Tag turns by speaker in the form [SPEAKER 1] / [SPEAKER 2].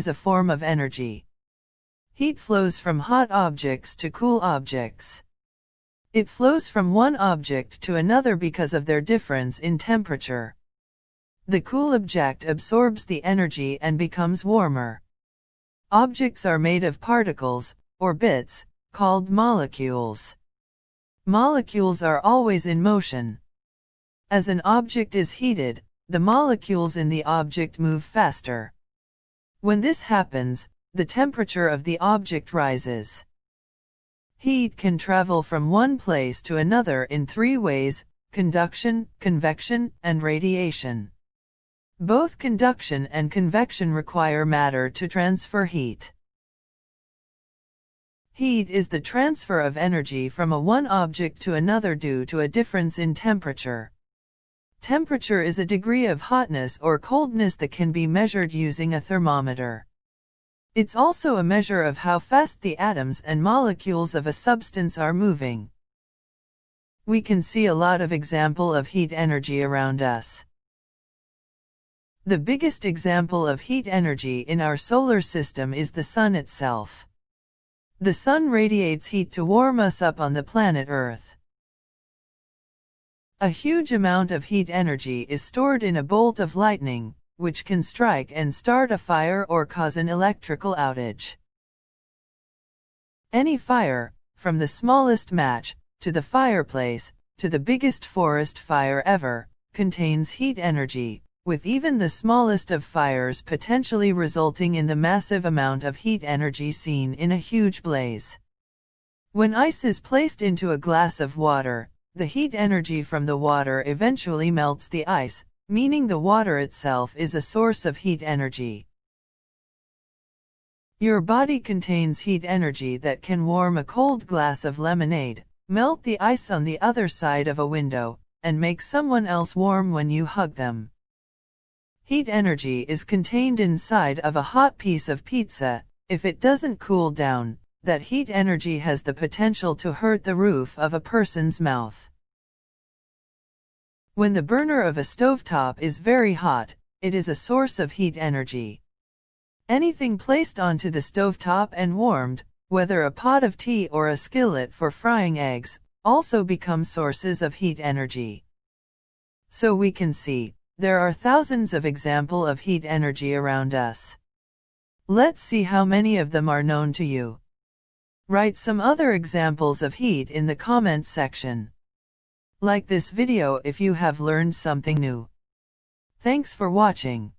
[SPEAKER 1] is a form of energy. Heat flows from hot objects to cool objects. It flows from one object to another because of their difference in temperature. The cool object absorbs the energy and becomes warmer. Objects are made of particles, or bits, called molecules. Molecules are always in motion. As an object is heated, the molecules in the object move faster. When this happens, the temperature of the object rises. Heat can travel from one place to another in three ways: conduction, convection, and radiation. Both conduction and convection require matter to transfer heat. Heat is the transfer of energy from one object to another due to a difference in temperature. Temperature is a degree of hotness or coldness that can be measured using a thermometer. It's also a measure of how fast the atoms and molecules of a substance are moving. We can see a lot of example of heat energy around us. The biggest example of heat energy in our solar system is the sun itself. The sun radiates heat to warm us up on the planet Earth. A huge amount of heat energy is stored in a bolt of lightning, which can strike and start a fire or cause an electrical outage. Any fire, from the smallest match, to the fireplace, to the biggest forest fire ever, contains heat energy, with even the smallest of fires potentially resulting in the massive amount of heat energy seen in a huge blaze. When ice is placed into a glass of water, the heat energy from the water eventually melts the ice, meaning the water itself is a source of heat energy. Your body contains heat energy that can warm a cold glass of lemonade, melt the ice on the other side of a window, and make someone else warm when you hug them. Heat energy is contained inside of a hot piece of pizza. If it doesn't cool down, that heat energy has the potential to hurt the roof of a person's mouth. When the burner of a stovetop is very hot, it is a source of heat energy. Anything placed onto the stovetop and warmed, whether a pot of tea or a skillet for frying eggs, also become sources of heat energy. So we can see, there are thousands of examples of heat energy around us. Let's see how many of them are known to you. Write some other examples of heat in the comments section. Like this video if you have learned something new. Thanks for watching.